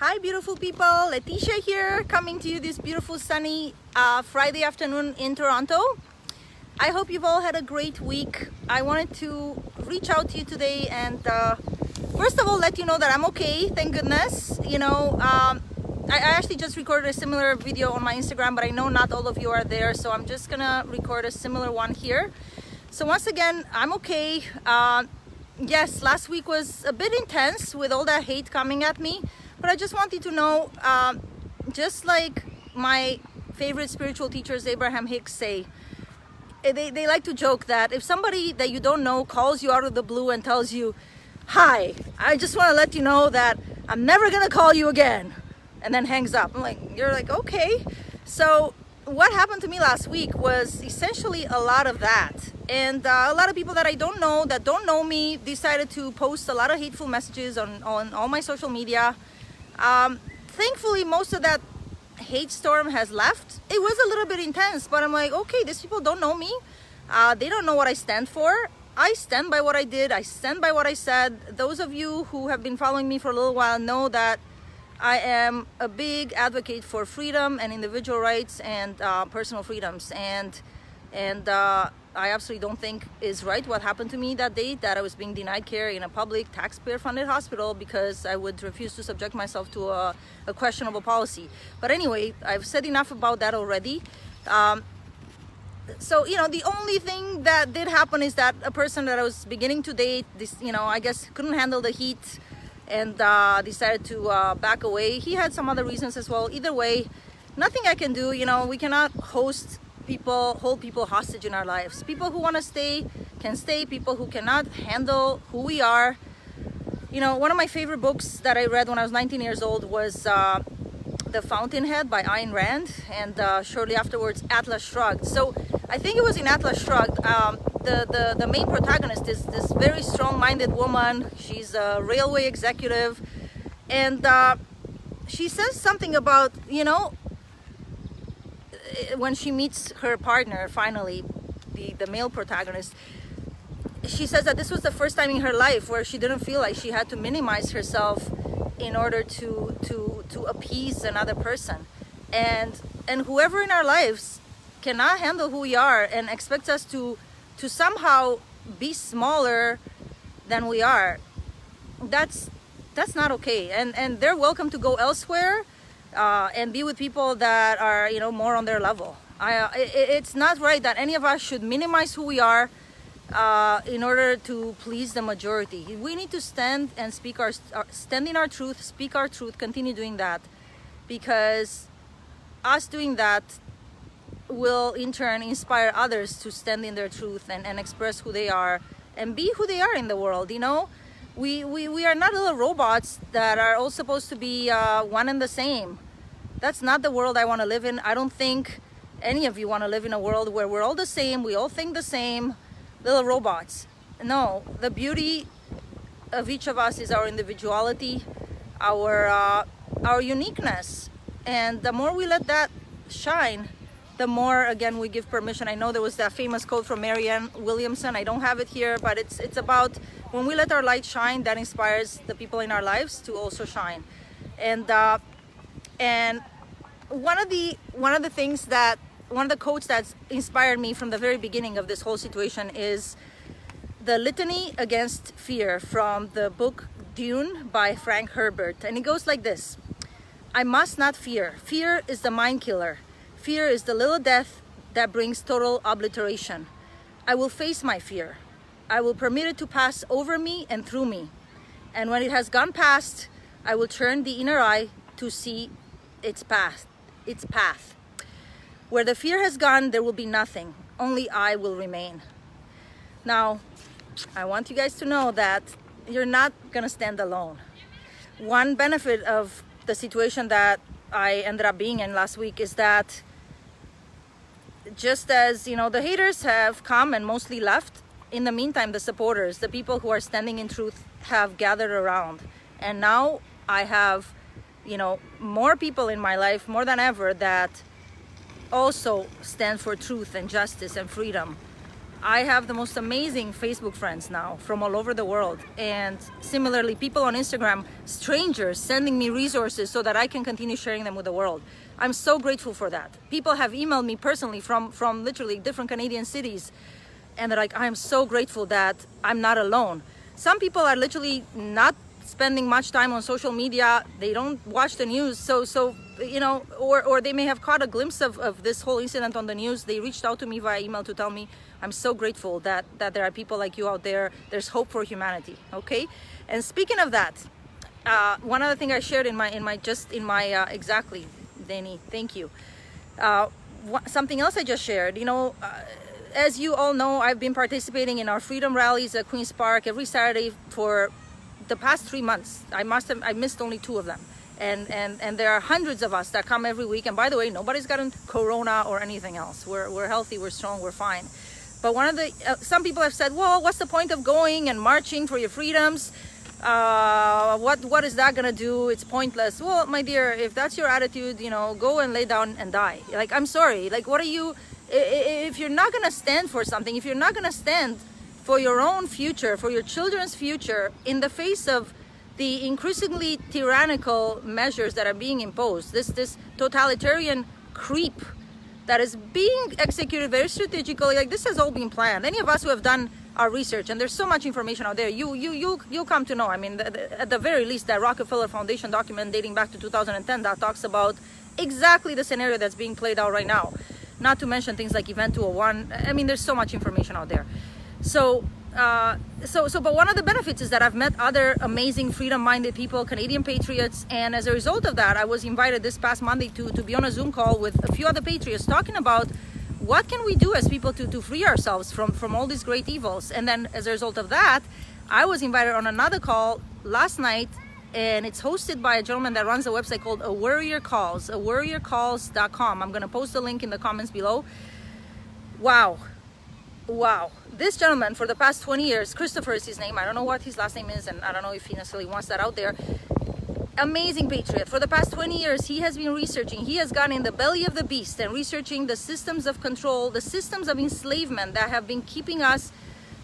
Hi beautiful people, Leticia here, coming to you this beautiful sunny Friday afternoon in Toronto. I hope you've all had a great week. I wanted to reach out to you today and first of all let you know that I'm okay, thank goodness. I actually just recorded a similar video on my Instagram, but I know not all of you are there, so I'm just gonna record a similar one here. So once again, I'm okay. Yes, last week was a bit intense with all that hate coming at me. But I just want you to know, just like my favorite spiritual teachers, Abraham Hicks, say, they like to joke that if somebody that you don't know calls you out of the blue and tells you, "Hi, I just want to let you know that I'm never going to call you again," and then hangs up. You're like, okay. So what happened to me last week was essentially a lot of that. And a lot of people that I don't know, that don't know me, decided to post a lot of hateful messages on all my social media. Thankfully, most of that hate storm has left. It was a little bit intense, but I'm like, okay, these people don't know me. They don't know what I stand for. I stand by what I did. I stand by what I said. Those of you who have been following me for a little while know that I am a big advocate for freedom and individual rights and personal freedoms. And I absolutely don't think is right what happened to me that day, that I was being denied care in a public taxpayer-funded hospital because I would refuse to subject myself to a questionable policy. But anyway, I've said enough about that already. So, the only thing that did happen is that a person that I was beginning to date, I guess couldn't handle the heat and decided to back away. He had some other reasons as well. Either way, nothing I can do. We cannot hold people hostage in our lives. People who want to stay can stay. People who cannot handle who we are. One of my favorite books that I read when I was 19 years old was The Fountainhead by Ayn Rand, and shortly afterwards Atlas Shrugged. So I think it was in Atlas Shrugged, the main protagonist is this very strong-minded woman. She's a railway executive, and she says something about, when she meets her partner, finally, the male protagonist, she says that this was the first time in her life where she didn't feel like she had to minimize herself in order to appease another person. And whoever in our lives cannot handle who we are and expects us to somehow be smaller than we are, that's not okay. And they're welcome to go elsewhere and be with people that are, more on their level. It's not right that any of us should minimize who we are in order to please the majority. We need to stand and stand in our truth, speak our truth, continue doing that, because us doing that will in turn inspire others to stand in their truth and express who they are and be who they are in the world. We are not little robots that are all supposed to be one and the same. That's not the world I want to live in. I don't think any of you want to live in a world where we're all the same, we all think the same, little robots. No, the beauty of each of us is our individuality, our uniqueness. And the more we let that shine, the more, again, we give permission. I know there was that famous quote from Marianne Williamson. I don't have it here, but it's about when we let our light shine, that inspires the people in our lives to also shine. And one of the quotes that's inspired me from the very beginning of this whole situation is the Litany Against Fear from the book Dune by Frank Herbert. And it goes like this: I must not fear. Fear is the mind killer. Fear is the little death that brings total obliteration. I will face my fear. I will permit it to pass over me and through me. And when it has gone past, I will turn the inner eye to see its path. Where the fear has gone, there will be nothing. Only I will remain. Now, I want you guys to know that you're not gonna stand alone. One benefit of the situation that I ended up being in last week is that just as, the haters have come and mostly left, in the meantime, the supporters, the people who are standing in truth, have gathered around. And now I have, more people in my life, more than ever, that also stand for truth and justice and freedom. I have the most amazing Facebook friends now from all over the world. And similarly, people on Instagram, strangers sending me resources so that I can continue sharing them with the world. I'm so grateful for that. People have emailed me personally from literally different Canadian cities. And they're like, I'm so grateful that I'm not alone. Some people are literally not spending much time on social media. They don't watch the news. So you know, or they may have caught a glimpse of this whole incident on the news. They reached out to me via email to tell me, I'm so grateful that there are people like you out there. There's hope for humanity. Okay. And speaking of that, one other thing I shared exactly, Danny, thank you. Something else I just shared, you know, as you all know, I've been participating in our freedom rallies at Queen's Park every Saturday for the past 3 months. I missed only 2 of them. And there are hundreds of us that come every week. And by the way, nobody's gotten corona or anything else. We're healthy, we're strong, we're fine. But some people have said, well, what's the point of going and marching for your freedoms? What is that gonna do? It's pointless. Well, my dear, if that's your attitude, you know, go and lay down and die. Like, I'm sorry. Like, what are you? If you're not gonna stand for something, if you're not gonna stand for your own future, for your children's future, in the face of the increasingly tyrannical measures that are being imposed, this totalitarian creep that is being executed very strategically, like this has all been planned. Any of us who have done our research, and there's so much information out there, you'll come to know. I mean, at the very least, that Rockefeller Foundation document dating back to 2010 that talks about exactly the scenario that's being played out right now. Not to mention things like Event 201. I mean, there's so much information out there. But one of the benefits is that I've met other amazing freedom-minded people, Canadian patriots, and as a result of that, I was invited this past Monday to be on a Zoom call with a few other patriots talking about what can we do as people to free ourselves from all these great evils. And then as a result of that, I was invited on another call last night, and it's hosted by a gentleman that runs a website called A Warrior Calls, awarriorcalls.com. I'm going to post a link in the comments below. Wow. This gentleman, for the past 20 years, Christopher is his name. I don't know what his last name is, and I don't know if he necessarily wants that out there. Amazing patriot. For the past 20 years, he has been researching. He has gone in the belly of the beast and researching the systems of control, the systems of enslavement that have been keeping us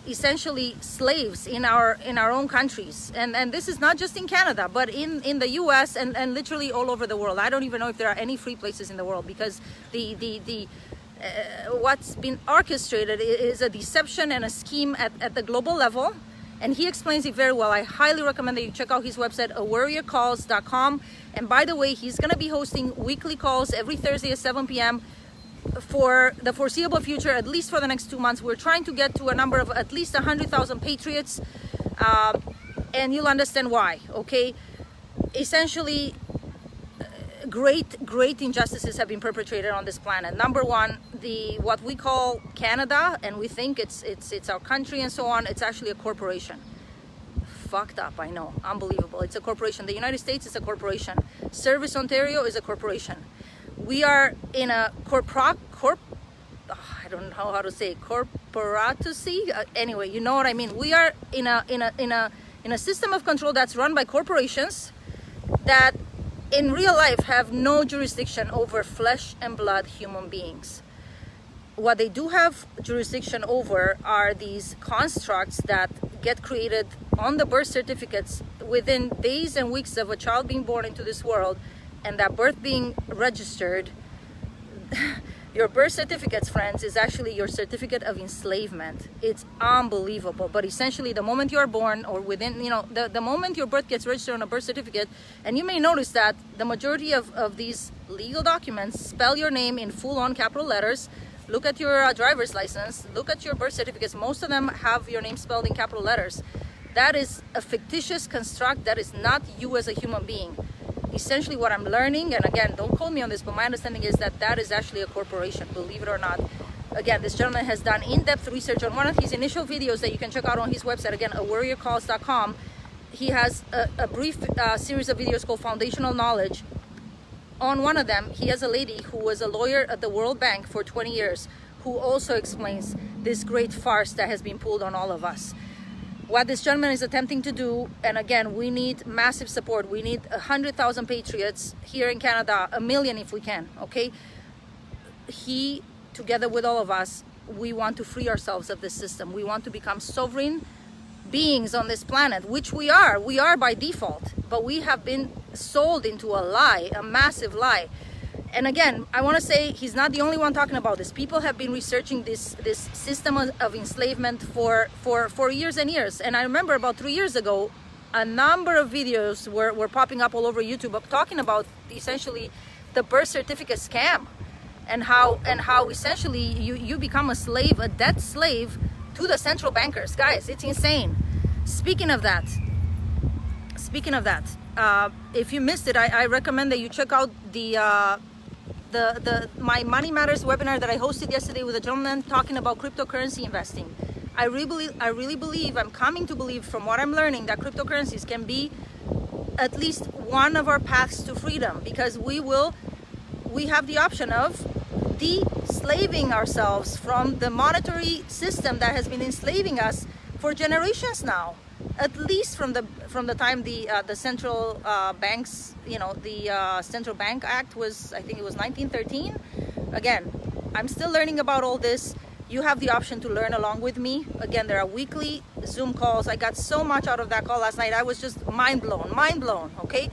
essentially slaves in our own countries. And this is not just in Canada, but in the US and literally all over the world. I don't even know if there are any free places in the world, because what's been orchestrated is a deception and a scheme at the global level. And he explains it very well. I highly recommend that you check out his website, awarriorcalls.com. And by the way, he's going to be hosting weekly calls every Thursday at 7 p.m. for the foreseeable future, at least for the next 2 months. We're trying to get to a number of at least 100,000 patriots. And you'll understand why, okay? Essentially, great injustices have been perpetrated on this planet. Number one, what we call Canada, and we think it's our country and so on, it's actually a corporation. Fucked up, I know, unbelievable. It's a corporation. The United States is a corporation. Service Ontario is a corporation. We are in a I don't know how to say, corporacy. Anyway, you know what I mean. We are in a system of control that's run by corporations that in real life have no jurisdiction over flesh and blood human beings. What they do have jurisdiction over are these constructs that get created on the birth certificates within days and weeks of a child being born into this world, and that birth being registered. Your birth certificates, friends, is actually your certificate of enslavement. It's unbelievable. But essentially, the moment you are born, or within, the moment your birth gets registered on a birth certificate, and you may notice that the majority of these legal documents spell your name in full-on capital letters. Look at your driver's license. Look at your birth certificates. Most of them have your name spelled in capital letters. That is a fictitious construct. That is not you as a human being. Essentially what I'm learning, and again, don't quote me on this, but my understanding is that is actually a corporation, believe it or not. Again, this gentleman has done in-depth research on one of his initial videos that you can check out on his website, again, awarriorcalls.com. He has a brief series of videos called Foundational Knowledge. On one of them, he has a lady who was a lawyer at the World Bank for 20 years, who also explains this great farce that has been pulled on all of us. What this gentleman is attempting to do, and again, we need massive support. We need 100,000 patriots here in Canada, 1 million if we can, okay? He, together with all of us, we want to free ourselves of this system. We want to become sovereign beings on this planet, which we are by default, but we have been sold into a lie, a massive lie. And again, I want to say he's not the only one talking about this. People have been researching this system of enslavement for years and years. And I remember about 3 years ago, a number of videos were popping up all over YouTube talking about essentially the birth certificate scam, and how essentially you become a slave, a debt slave to the central bankers. Guys, it's insane. Speaking of that, if you missed it, I recommend that you check out my Money Matters webinar that I hosted yesterday with a gentleman talking about cryptocurrency investing. I really believe, I'm coming to believe from what I'm learning, that cryptocurrencies can be at least one of our paths to freedom, because we have the option of de-slaving ourselves from the monetary system that has been enslaving us for generations now. At least from the time the central banks, the Central Bank Act was, I think it was 1913. Again, I'm still learning about all this. You have the option to learn along with me. Again, there are weekly Zoom calls. I got so much out of that call last night. I was just mind blown, okay?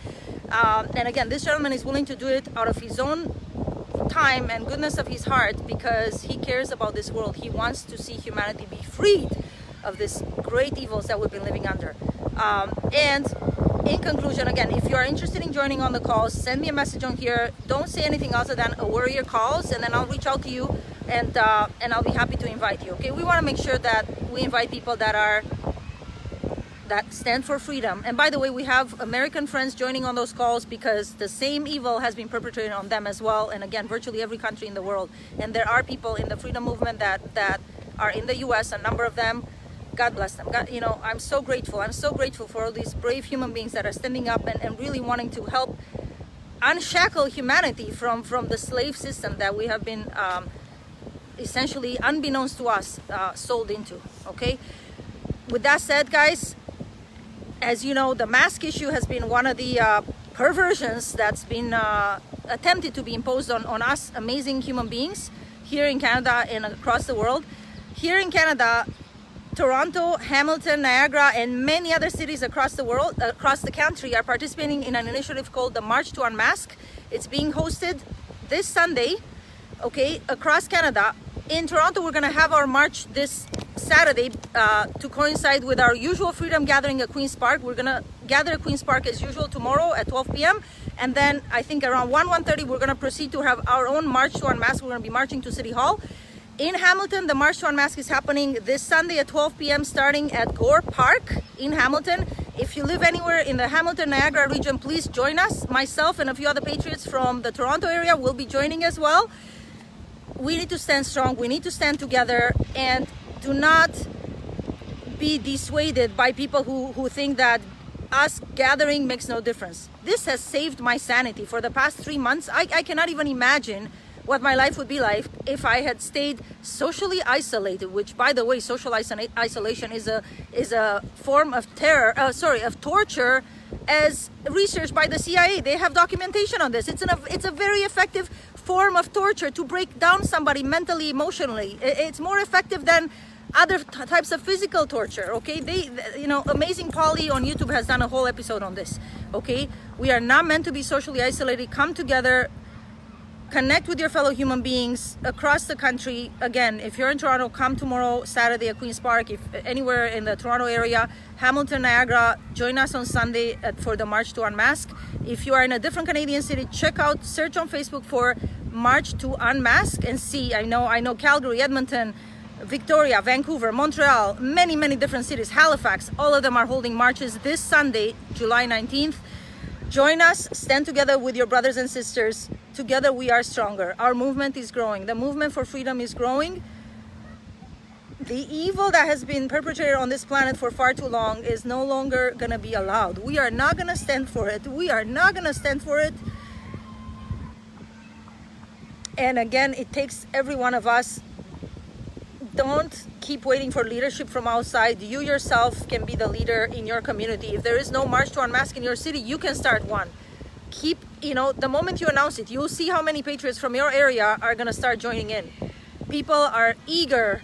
And again, this gentleman is willing to do it out of his own time and goodness of his heart, because he cares about this world. He wants to see humanity be freed of these great evils that we've been living under. And in conclusion, again, if you are interested in joining on the calls, send me a message on here. Don't say anything other than a warrior calls, and then I'll reach out to you, and I'll be happy to invite you. Okay, we want to make sure that we invite people that stand for freedom. And by the way, we have American friends joining on those calls, because the same evil has been perpetrated on them as well. And again, virtually every country in the world. And there are people in the freedom movement that are in the US, a number of them. God bless them. God, I'm so grateful. I'm so grateful for all these brave human beings that are standing up and really wanting to help unshackle humanity from the slave system that we have been essentially, unbeknownst to us, sold into. Okay. With that said, guys, as you know, the mask issue has been one of the perversions that's been attempted to be imposed on us amazing human beings here in Canada and across the world. Here in Canada, Toronto, Hamilton, Niagara, and many other cities across the world, across the country, are participating in an initiative called the March to Unmask. It's being hosted this Sunday, okay, across Canada. In Toronto, we're going to have our march this Saturday to coincide with our usual freedom gathering at Queen's Park. We're going to gather at Queen's Park as usual tomorrow at 12 p.m. And then I think around 1:30, we're going to proceed to have our own March to Unmask. We're going to be marching to City Hall. In Hamilton, the March to Unmask is happening this Sunday at 12 p.m. starting at Gore Park in Hamilton. If you live anywhere in the Hamilton, Niagara region, please join us. Myself and a few other patriots from the Toronto area will be joining as well. We need to stand strong. We need to stand together, and do not be dissuaded by people who think that us gathering makes no difference. This has saved my sanity for the past 3 months. I cannot even imagine what my life would be like if I had stayed socially isolated, which, by the way, social isolation is a form of of torture, as researched by the CIA. They have documentation on this. It's a very effective form of torture to break down somebody mentally, emotionally. It's more effective than other types of physical torture. Okay, Amazing Polly on YouTube has done a whole episode on this. Okay, we are not meant to be socially isolated. Come together. Connect with your fellow human beings across the country. Again, if you're in Toronto, come tomorrow, Saturday at Queen's Park. If anywhere in the Toronto area, Hamilton, Niagara, join us on Sunday for the March to Unmask. If you are in a different Canadian city, search on Facebook for March to Unmask and see. I know Calgary, Edmonton, Victoria, Vancouver, Montreal, many different cities, Halifax, all of them are holding marches this Sunday, July 19th. Join us, stand together with your brothers and sisters. Together we are stronger. Our movement is growing. The movement for freedom is growing. The evil that has been perpetrated on this planet for far too long is no longer going to be allowed. We are not going to stand for it. We are not going to stand for it. And again, it takes every one of us. Don't keep waiting for leadership from outside. You yourself can be the leader in your community. If there is no March to Unmask in your city, you can start one. The moment you announce it, you'll see how many patriots from your area are going to start joining in. People are eager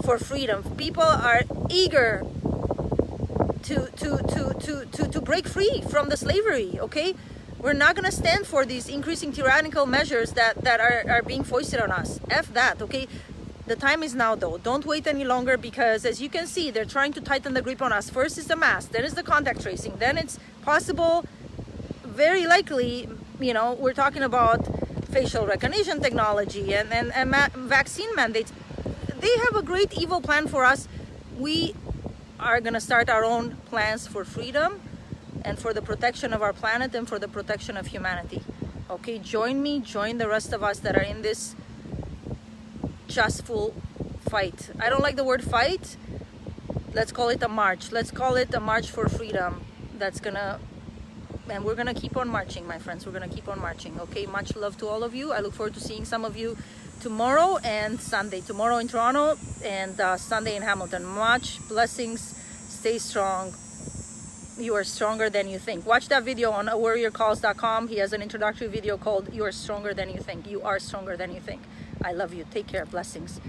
for freedom. People are eager to break free from the slavery, okay? We're not gonna stand for these increasing tyrannical measures that are being foisted on us. F that, okay? The time is now though. Don't wait any longer, because as you can see, they're trying to tighten the grip on us. First is the mask, then is the contact tracing, then it's possible, very likely, you know, we're talking about facial recognition technology and vaccine mandates. They have a great evil plan for us. We are gonna start our own plans for freedom and for the protection of our planet and for the protection of humanity. Okay, join me, join the rest of us that are in this justful fight. I don't like the word fight. Let's call it a march. Let's call it a march for freedom. And we're gonna keep on marching, my friends. We're gonna keep on marching. Okay, much love to all of you. I look forward to seeing some of you tomorrow and Sunday. Tomorrow in Toronto and Sunday in Hamilton. Much blessings. Stay strong. You are stronger than you think. Watch that video on warriorcalls.com. He has an introductory video called You Are Stronger Than You Think. You are stronger than you think. I love you. Take care. Blessings.